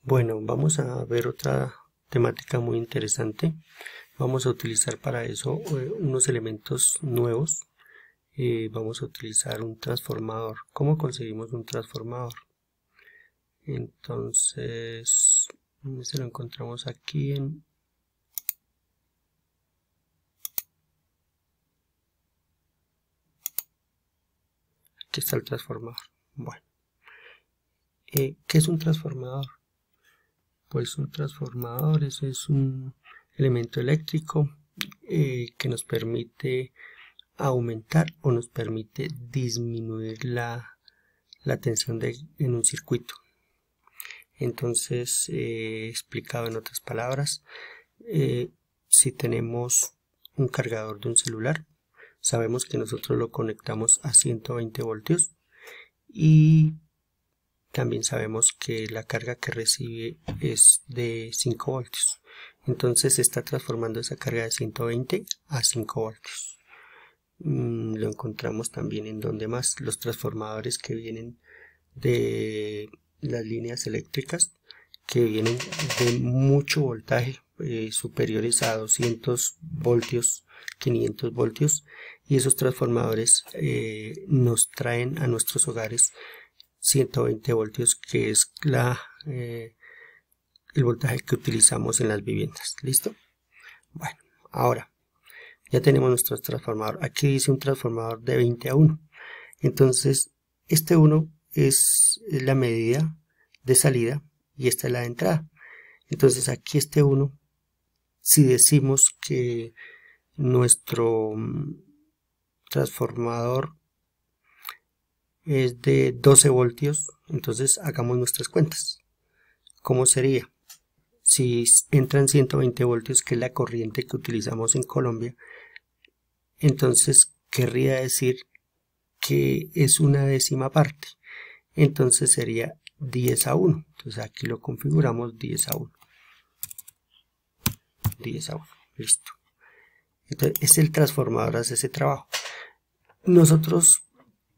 Bueno, vamos a ver otra temática muy interesante. Vamos a utilizar para eso unos elementos nuevos. Vamos a utilizar un transformador. ¿Cómo conseguimos un transformador? Entonces, se lo encontramos aquí en... Aquí está el transformador. Bueno, ¿qué es un transformador? Pues un transformador es un elemento eléctrico que nos permite aumentar o nos permite disminuir la tensión en un circuito. Entonces, explicado en otras palabras, si tenemos un cargador de un celular, sabemos que nosotros lo conectamos a 120 voltios y también sabemos que la carga que recibe es de 5 voltios. Entonces se está transformando esa carga de 120 a 5 voltios. Lo encontramos también en donde más los transformadores que vienen de las líneas eléctricas, que vienen de mucho voltaje, superiores a 200 voltios, 500 voltios, y esos transformadores nos traen a nuestros hogares 120 voltios, que es el voltaje que utilizamos en las viviendas. ¿Listo? Bueno, ahora ya tenemos nuestro transformador. Aquí dice un transformador de 20 a 1. Entonces, este 1 es la medida de salida y esta es la de entrada. Entonces, aquí este 1, si decimos que nuestro transformador es de 12 voltios, entonces hagamos nuestras cuentas. ¿Cómo sería? Si entran 120 voltios, que es la corriente que utilizamos en Colombia, entonces querría decir que es una décima parte. Entonces sería 10 a 1. Entonces aquí lo configuramos 10 a 1. 10 a 1. Listo. Entonces es el transformador, hace ese trabajo. Nosotros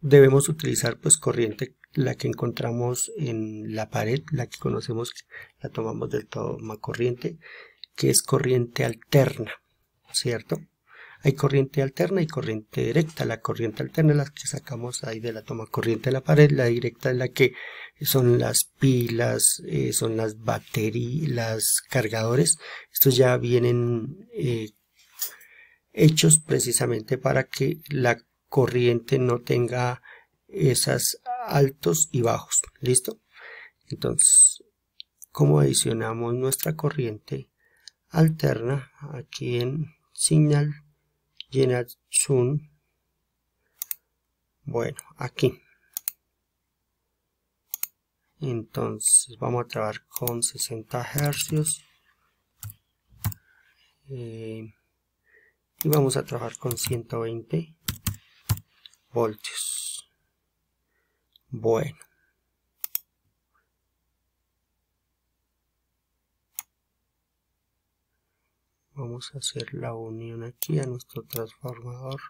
debemos utilizar pues corriente, la que encontramos en la pared, la que conocemos, la tomamos del toma corriente, que es corriente alterna, ¿cierto? Hay corriente alterna y corriente directa. La corriente alterna es la que sacamos ahí de la toma corriente de la pared. La directa es la que son las pilas, son las baterías, los cargadores. Estos ya vienen hechos precisamente para que la corriente no tenga esos altos y bajos. ¿Listo? Entonces, ¿cómo adicionamos nuestra corriente alterna? Aquí en Signal Generation. Bueno, aquí. Entonces vamos a trabajar con 60 Hz y vamos a trabajar con 120 voltios. Bueno, vamos a hacer la unión aquí a nuestro transformador.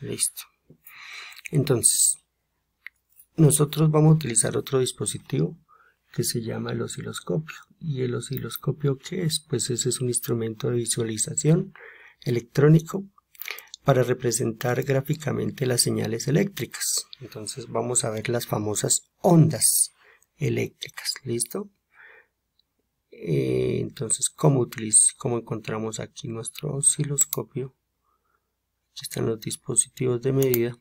Listo. Entonces, nosotros vamos a utilizar otro dispositivo que se llama el osciloscopio. ¿Y el osciloscopio qué es? Pues ese es un instrumento de visualización electrónico para representar gráficamente las señales eléctricas. Entonces vamos a ver las famosas ondas eléctricas. ¿Listo? Entonces, ¿cómo encontramos aquí nuestro osciloscopio? Aquí están los dispositivos de medida.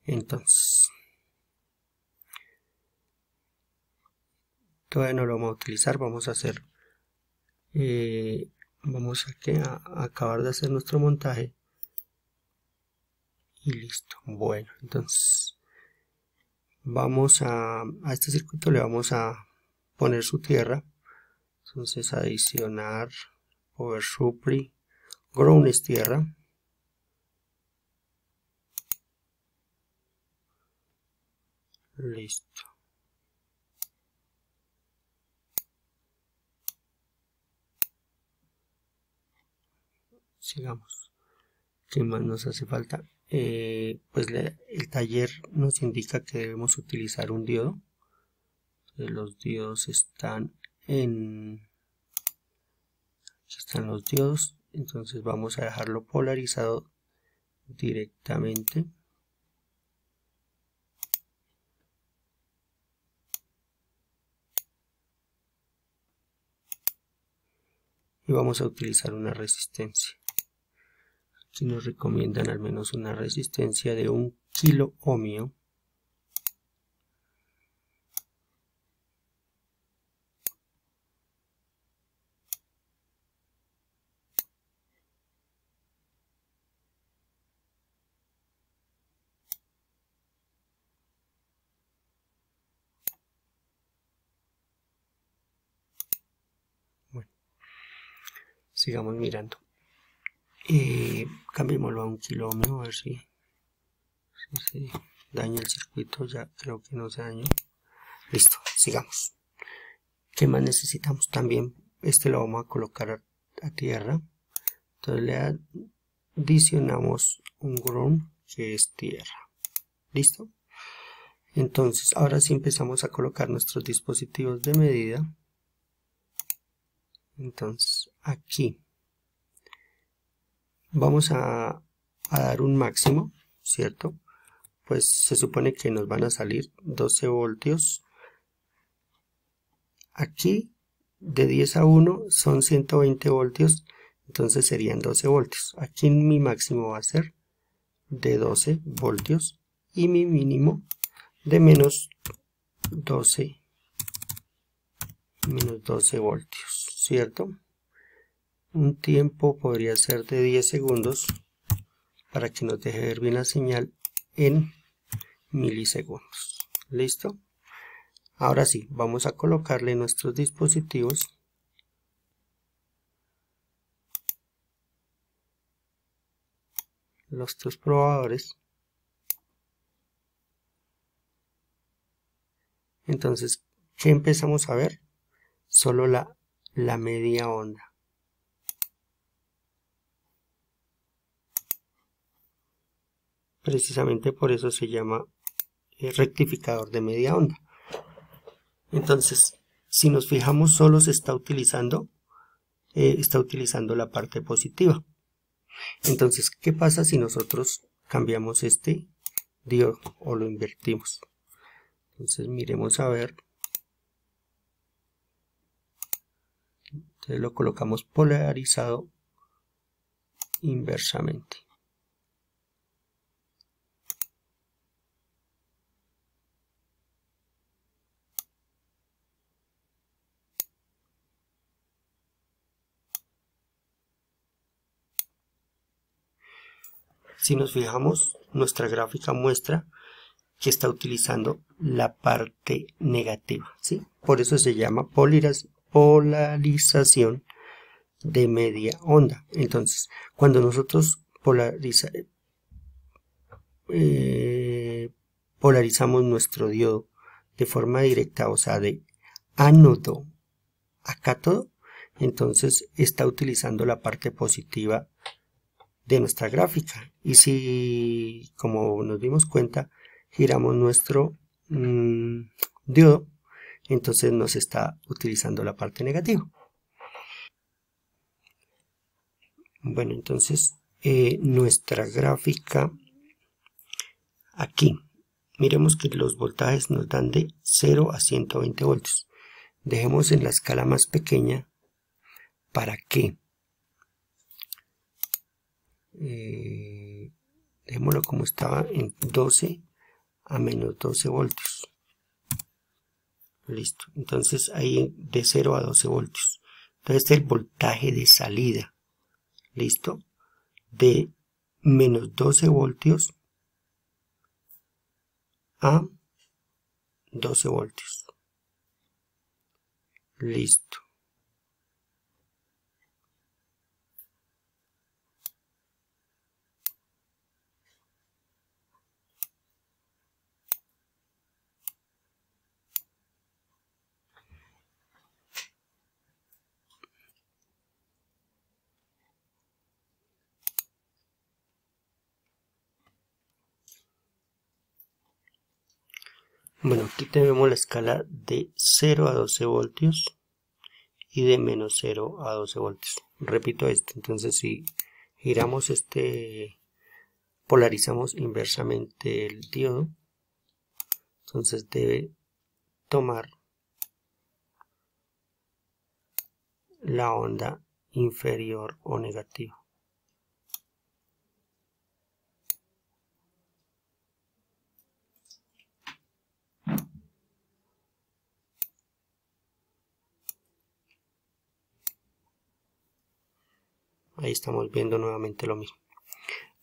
Entonces, todavía no lo vamos a utilizar. Vamos a hacer, vamos a acabar de hacer nuestro montaje y listo. Bueno, entonces vamos a este circuito le vamos a poner su tierra. Entonces adicionar power supply ground es tierra, listo. Sigamos. ¿Qué más nos hace falta? Pues el taller nos indica que debemos utilizar un diodo. Los diodos están los diodos, entonces vamos a dejarlo polarizado directamente. Y vamos a utilizar una resistencia. Aquí nos recomiendan al menos una resistencia de 1 kilo ohmio. Bueno, sigamos mirando. Cambiémoslo a 1 kilo ohmio, a ver si se daña el circuito. Ya creo que no se dañó. Listo, sigamos. ¿Qué más necesitamos? También lo vamos a colocar a tierra. Entonces le adicionamos un ground que es tierra. ¿Listo? Entonces ahora sí empezamos a colocar nuestros dispositivos de medida. Entonces aquí vamos a dar un máximo, ¿cierto? Pues se supone que nos van a salir 12 voltios. Aquí de 10 a 1 son 120 voltios, entonces serían 12 voltios. Aquí mi máximo va a ser de 12 voltios y mi mínimo de menos 12 voltios, ¿cierto? Un tiempo podría ser de 10 segundos para que nos deje ver bien la señal en milisegundos. ¿Listo? Ahora sí, vamos a colocarle nuestros dispositivos. Los tres probadores. Entonces, ¿qué empezamos a ver? Solo la media onda. Precisamente por eso se llama rectificador de media onda. Entonces, si nos fijamos, solo se está utilizando la parte positiva. Entonces, ¿qué pasa si nosotros cambiamos este diodo o lo invertimos? Entonces, miremos a ver. Entonces lo colocamos polarizado inversamente. Si nos fijamos, nuestra gráfica muestra que está utilizando la parte negativa, ¿sí? Por eso se llama polarización de media onda. Entonces, cuando nosotros polarizamos nuestro diodo de forma directa, o sea, de ánodo a cátodo, entonces está utilizando la parte positiva de nuestra gráfica. Y si, como nos dimos cuenta, giramos nuestro diodo, entonces nos está utilizando la parte negativa. Bueno, entonces nuestra gráfica aquí, miremos que los voltajes nos dan de 0 a 120 voltios. Dejemos en la escala más pequeña. ¿Para qué? Dejémoslo como estaba en 12 a menos 12 voltios. Listo. Entonces ahí de 0 a 12 voltios. Entonces este es el voltaje de salida. Listo. De menos 12 voltios a 12 voltios. Listo. Bueno, aquí tenemos la escala de 0 a 12 voltios y de menos 0 a 12 voltios. Repito esto, entonces si giramos polarizamos inversamente el diodo, entonces debe tomar la onda inferior o negativa. Ahí estamos viendo nuevamente lo mismo.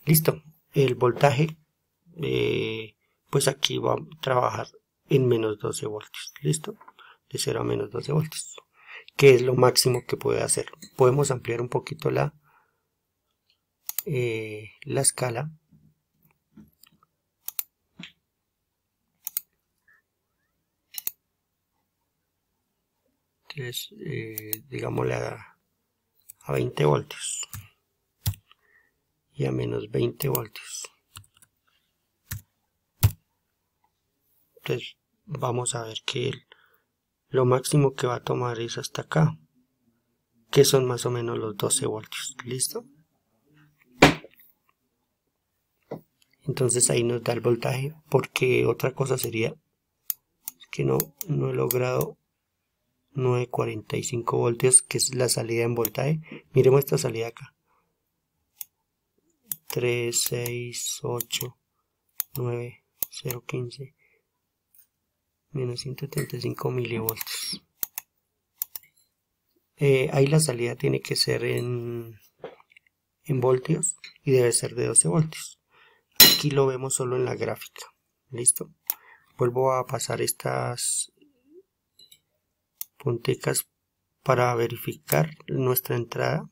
Listo. El voltaje, pues aquí va a trabajar en menos 12 voltios. Listo. De 0 a menos 12 voltios. Que es lo máximo que puede hacer. Podemos ampliar un poquito la escala. Entonces, digámosle a 20 voltios. Y a menos 20 voltios. Entonces vamos a ver que lo máximo que va a tomar es hasta acá, que son más o menos los 12 voltios. ¿Listo? Entonces ahí nos da el voltaje, porque otra cosa sería que no he logrado 945 voltios, que es la salida en voltaje. Miremos esta salida acá. 3, 6, 8, 9, 0, 15, menos 135 milivoltios. Ahí la salida tiene que ser en voltios y debe ser de 12 voltios. Aquí lo vemos solo en la gráfica. Listo. Vuelvo a pasar estas punticas para verificar nuestra entrada.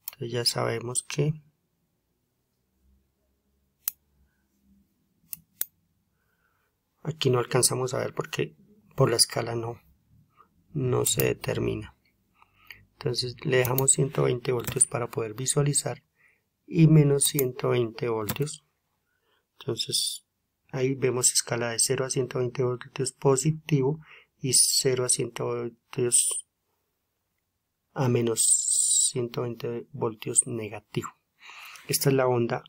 Entonces ya sabemos que aquí no alcanzamos a ver porque por la escala no se determina. Entonces le dejamos 120 voltios para poder visualizar y menos 120 voltios. Entonces ahí vemos escala de 0 a 120 voltios positivo y 0 a 120 voltios a menos 120 voltios negativo. Esta es la onda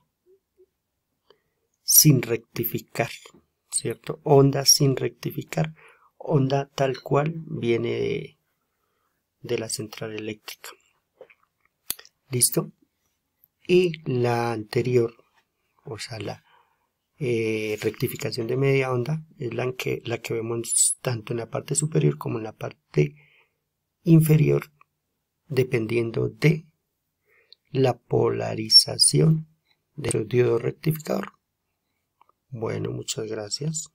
sin rectificar, ¿cierto? Onda sin rectificar, onda tal cual viene de la central eléctrica. ¿Listo? Y la anterior, o sea, la rectificación de media onda, es la que vemos tanto en la parte superior como en la parte inferior, dependiendo de la polarización del diodo rectificador. Bueno, muchas gracias.